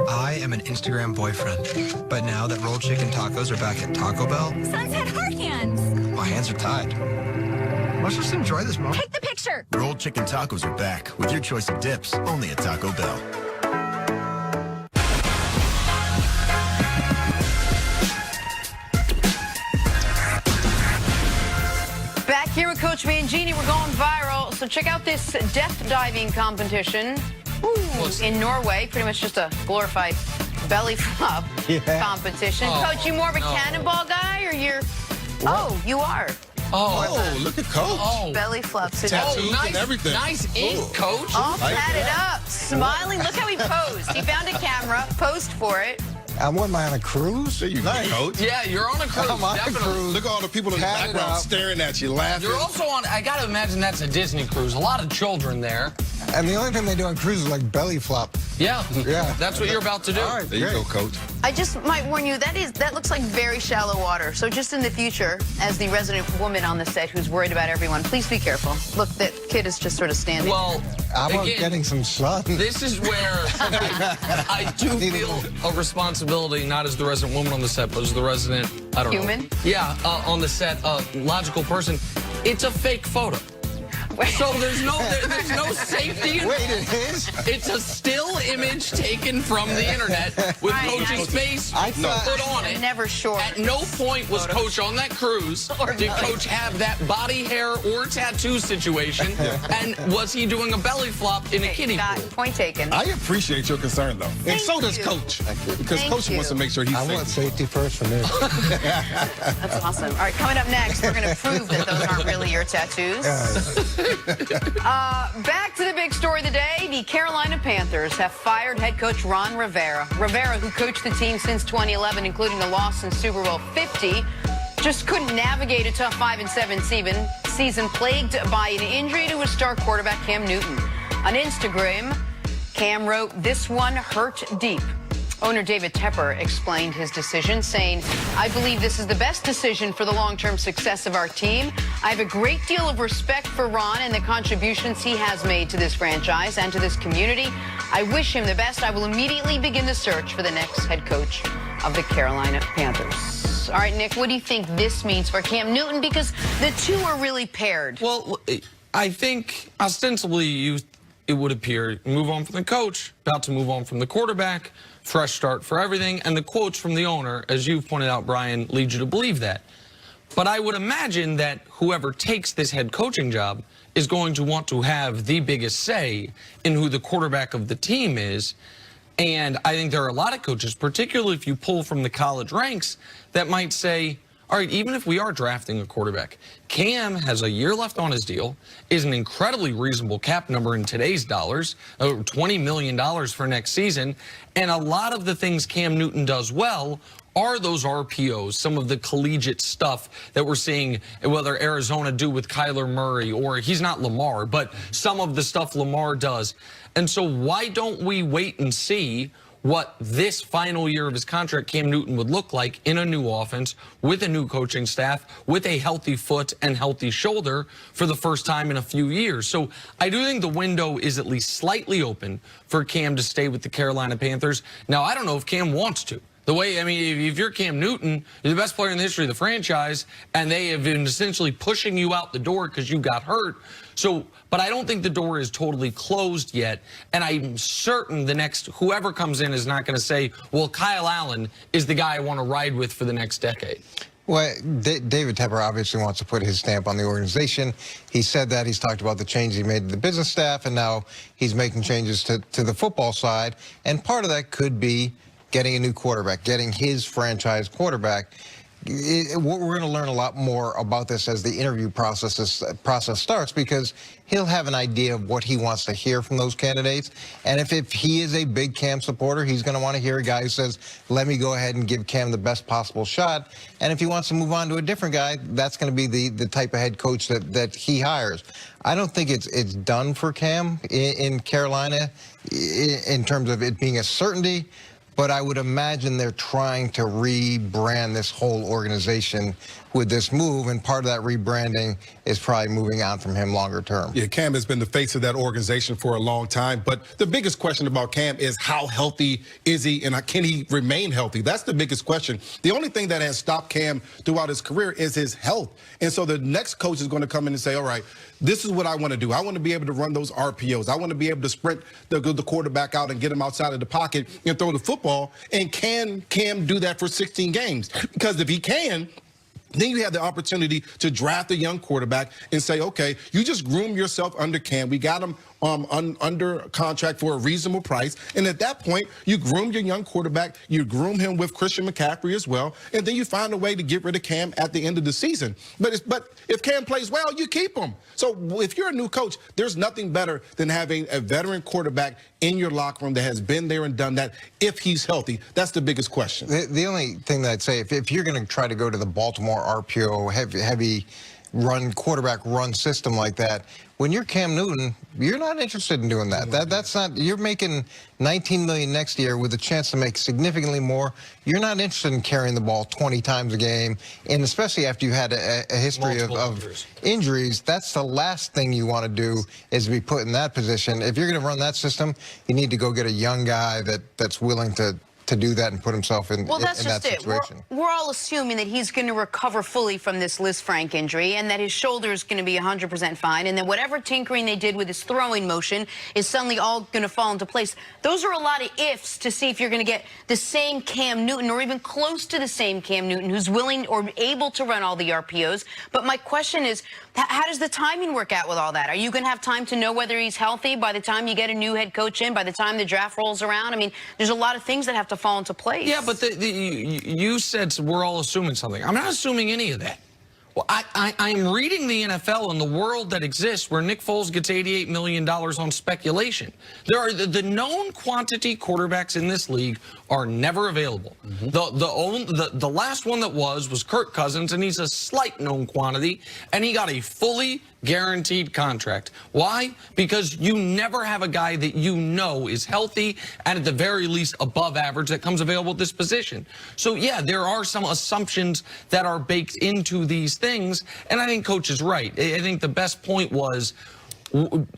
I am an Instagram boyfriend, but now that rolled chicken tacos are back at Taco Bell, Son's had heart hands. my hands are tied. Let's just enjoy this moment. Take the picture. Rolled chicken tacos are back with your choice of dips, only at Taco Bell. Back here with Coach Mangini, we're going viral. So check out this death diving competition in Norway. Pretty much just a glorified belly flop competition. Coach, you more of a cannonball guy, or you're? Oh, you are. Oh, look at Coach. Belly flops. Tattoos nice, and everything. Nice ink, Coach. All tatted up, smiling. Look how he posed. He found a camera, posed for it. What am I on a cruise? There you go, Coach. Yeah, you're on a cruise. I'm on a definitely. cruise. Look at all the people in the Tatted background up. staring at you, laughing. You're also on, I got to imagine that's a Disney cruise. A lot of children there. And the only thing they do on cruises is like belly flop. Yeah. Yeah. That's what you're about to do. All right, There you great. go, Coach. I just might warn you, that looks like very shallow water. So just in the future, as the resident woman on the set who's worried about everyone, please be careful. Look, that kid is just sort of standing. Well, How about again, getting some sun? this is where I do feel a responsibility, not as the resident woman on the set, but as the resident, I don't know. Human? Yeah, on the set, logical person. It's a fake photo. So there's no safety. Wait, it is? It's a still image taken from the internet with Right. Coach's face I thought- put on it. I'm never sure. At no point was Coach on that cruise. Or Did belly. Coach have that body hair or tattoo situation? And was he doing a belly flop in a kiddie pool? Point taken. I appreciate your concern, though. And so does you. Coach. Because Thank Coach wants to you. make sure he's I safe. want safety first for me. That's awesome. All right, coming up next, we're going to prove that those aren't really your tattoos. Back to the big story of the day. The Carolina Panthers have fired head coach Ron Rivera. Rivera, who coached the team since 2011, including the loss in Super Bowl 50, just couldn't navigate a tough 5-7 season plagued by an injury to his star quarterback, Cam Newton. On Instagram, Cam wrote, "This one hurt deep." Owner David Tepper explained his decision, saying, "I believe this is the best decision for the long-term success of our team. I have a great deal of respect for Ron and the contributions he has made to this franchise and to this community. I wish him the best. I will immediately begin the search for the next head coach of the Carolina Panthers." All right, Nick, what do you think this means for Cam Newton? Because the two are really paired. Well, I think ostensibly it would appear move on from the coach, about to move on from the quarterback, fresh start for everything, and the quotes from the owner, as you've pointed out, Brian, lead you to believe that. But I would imagine that whoever takes this head coaching job is going to want to have the biggest say in who the quarterback of the team is. And I think there are a lot of coaches, particularly if you pull from the college ranks, that might say, all right, even if we are drafting a quarterback, Cam has a year left on his deal, is an incredibly reasonable cap number in today's dollars, $20 million for next season, and a lot of the things Cam Newton does well are those RPOs, some of the collegiate stuff that we're seeing, whether Arizona do with Kyler Murray, or he's not Lamar, but some of the stuff Lamar does. And so why don't we wait and see what this final year of his contract, Cam Newton, would look like in a new offense, with a new coaching staff, with a healthy foot and healthy shoulder for the first time in a few years. So I do think the window is at least slightly open for Cam to stay with the Carolina Panthers. Now, I don't know if Cam wants to. The way, I mean, if you're Cam Newton, you're the best player in the history of the franchise, and they have been essentially pushing you out the door because you got hurt. So, but I don't think the door is totally closed yet, and I'm certain the next, whoever comes in is not going to say, well, Kyle Allen is the guy I want to ride with for the next decade. Well, David Tepper obviously wants to put his stamp on the organization. He said that. He's talked about the change he made to the business staff, and now he's making changes to the football side. And part of that could be getting a new quarterback, getting his franchise quarterback. We're going to learn a lot more about this as the interview process starts, because he'll have an idea of what he wants to hear from those candidates. And if he is a big Cam supporter, he's going to want to hear a guy who says, let me go ahead and give Cam the best possible shot. And if he wants to move on to a different guy, that's going to be the type of head coach that he hires. I don't think it's done for Cam in Carolina in terms of it being a certainty. but I would imagine they're trying to rebrand this whole organization with this move, and part of that rebranding is probably moving on from him longer term. Yeah, Cam has been the face of that organization for a long time, but the biggest question about Cam is how healthy is he, and can he remain healthy? That's the biggest question. The only thing that has stopped Cam throughout his career is his health. And so the next coach is going to come in and say, all right, this is what I want to do. I want to be able to run those RPOs. I want to be able to sprint the quarterback out and get him outside of the pocket and throw the football. And can Cam do that for 16 games? Because if he can, then you have the opportunity to draft a young quarterback and say, okay, you just groom yourself under Cam. We got him under contract for a reasonable price. And at that point, you groom your young quarterback. You groom him with Christian McCaffrey as well. And then you find a way to get rid of Cam at the end of the season. But if Cam plays well, you keep him. So if you're a new coach, there's nothing better than having a veteran quarterback in your locker room that has been there and done that if he's healthy. That's the biggest question. The only thing that I'd say, if you're going to try to go to the Baltimore RPO, heavy run, quarterback run system like that, when you're Cam Newton, you're not interested in doing that. That's not, you're making $19 million next year with a chance to make significantly more. You're not interested in carrying the ball 20 times a game, and especially after you had a history of injuries, that's the last thing you want to do is be put in that position. If you're going to run that system, you need to go get a young guy that's willing to do that and put himself in, that's in that just situation. We're all assuming that he's going to recover fully from this Liz Frank injury and that his shoulder is going to be 100% fine, and that whatever tinkering they did with his throwing motion is suddenly all going to fall into place. Those are a lot of ifs to see if you're going to get the same Cam Newton or even close to the same Cam Newton who's willing or able to run all the RPOs. But my question is, how does the timing work out with all that? Are you going to have time to know whether he's healthy by the time you get a new head coach in, by the time the draft rolls around? I mean, there's a lot of things that have to fall into place. Yeah, but you said we're all assuming something. I'm not assuming any of that. Well, I'm reading the NFL and the world that exists where Nick Foles gets $88 million on speculation. There are the known quantity quarterbacks in this league are never available. The last one that was Kirk Cousins, and he's a slight known quantity, and he got a fully guaranteed contract. Why? Because you never have a guy that you know is healthy and at the very least above average that comes available at this position. So yeah, there are some assumptions that are baked into these things, and I think Coach is right. I think the best point was,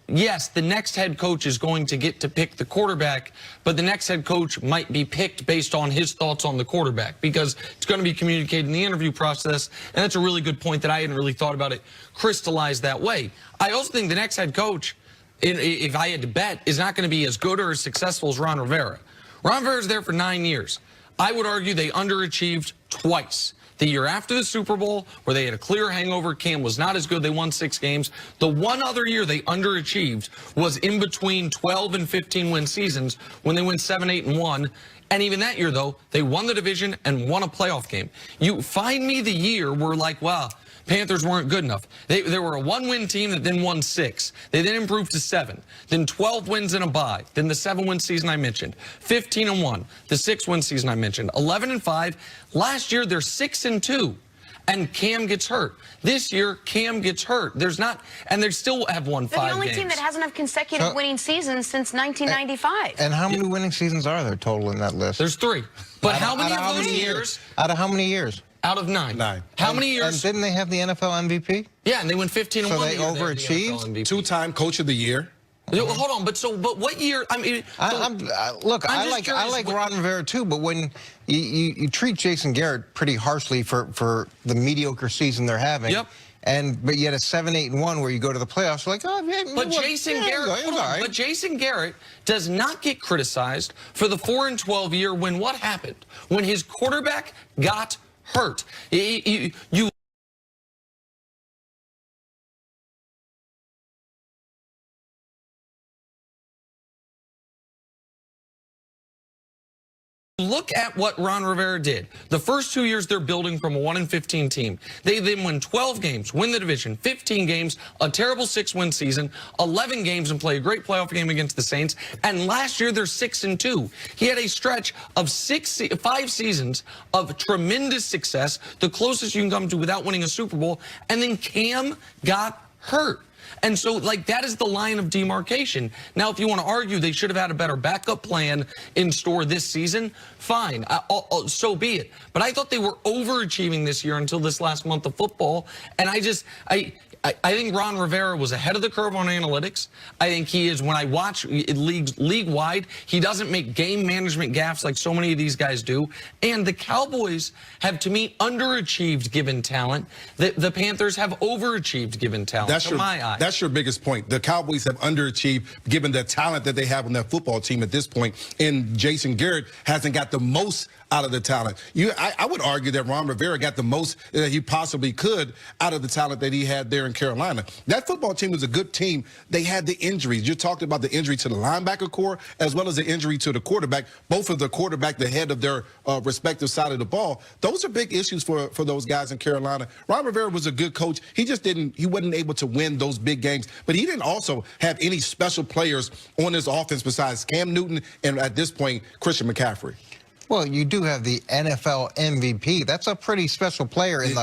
yes, the next head coach is going to get to pick the quarterback, but the next head coach might be picked based on his thoughts on the quarterback because it's going to be communicated in the interview process, and that's a really good point that I hadn't really thought about it crystallized that way. I also think the next head coach, if I had to bet, is not going to be as good or as successful as Ron Rivera. Ron Rivera's there for 9 years. I would argue they underachieved twice. The year after the Super Bowl, where they had a clear hangover, Cam was not as good. They won 6 games. The one other year they underachieved was in between 12 and 15 win seasons when they went 7, 8, and 1. And even that year, though, they won the division and won a playoff game. You find me the year where, like, wow, Panthers weren't good enough. They were a 1-win team that then won 6. They then improved to 7. Then 12 wins in a bye. Then the 7-win season I mentioned. 15-1. The 6-win season I mentioned. 11-5. Last year they're 6-2. And Cam gets hurt. This year, Cam gets hurt. There's not, and they still have won 5 games. They're the only team that hasn't had consecutive winning seasons since 1995. And how many winning seasons are there total in that list? There's 3. But how many of those years? Out of how many years? Out of 9. 9. How many years? And didn't they have the NFL MVP? Yeah, and they went 15-1. So they overachieved? 2-time coach of the year. Hold on, but what year? I mean, look, I like Ron Rivera too, but when you treat Jason Garrett pretty harshly for the mediocre season they're having, but yet a 7, 8, and 1 where you go to the playoffs, like, oh, yeah, but Jason Garrett does not get criticized for the 4-12 year when what happened? When his quarterback got hurt. You look at what Ron Rivera did. The first 2 years, they're building from a 1-15 team. They then win 12 games, win the division, 15 games, a terrible 6-win season, 11 games, and play a great playoff game against the Saints. And last year, they're 6-2. He had a stretch of 5 seasons of tremendous success, the closest you can come to without winning a Super Bowl. And then Cam got hurt. And so, like, that is the line of demarcation. Now, if you want to argue they should have had a better backup plan in store this season, fine, so be it. But I thought they were overachieving this year until this last month of football, and I think Ron Rivera was ahead of the curve on analytics. I think he is, when I watch league-wide, he doesn't make game management gaffes like so many of these guys do. And the Cowboys have, to me, underachieved given talent. The Panthers have overachieved given talent, in my eyes. That's your biggest point. The Cowboys have underachieved given the talent that they have on that football team at this point. And Jason Garrett hasn't got the most out of the talent. I would argue that Ron Rivera got the most that he possibly could out of the talent that he had there in Carolina. That football team was a good team. They had the injuries. You talked about the injury to the linebacker core as well as the injury to the quarterback. Both of the quarterback, the head of their respective side of the ball. Those are big issues for those guys in Carolina. Ron Rivera was a good coach. He wasn't able to win those big games. But he didn't also have any special players on his offense besides Cam Newton and, at this point, Christian McCaffrey. Well, you do have the NFL MVP. That's a pretty special player in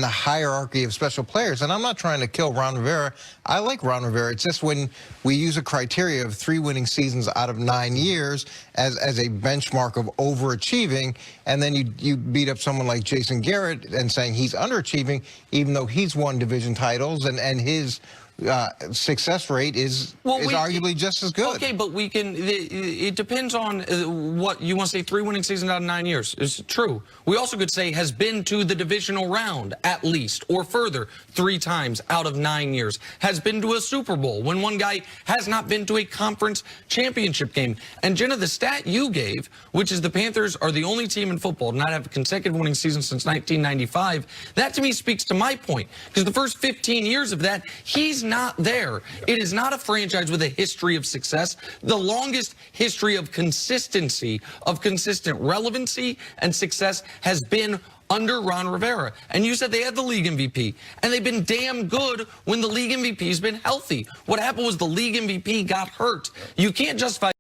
the hierarchy of special players. And I'm not trying to kill Ron Rivera. I like Ron Rivera. It's just when we use a criteria of 3 winning seasons out of 9 years as a benchmark of overachieving, and then you beat up someone like Jason Garrett and saying he's underachieving, even though he's won division titles and his success rate is arguably just as good. Okay, but it depends on what you want to say. 3 winning seasons out of 9 years is true. We also could say has been to the divisional round at least or further 3 times out of 9 years. Has been to a Super Bowl when one guy has not been to a conference championship game. And Jenna, the stat you gave, which is the Panthers are the only team in football to not have a consecutive winning season since 1995, that to me speaks to my point. Because the first 15 years of that, he's not there. It is not a franchise with a history of success. The longest history of consistency, of consistent relevancy and success has been under Ron Rivera. And you said they had the league MVP, and they've been damn good when the league MVP has been healthy. What happened was the league MVP got hurt. You can't justify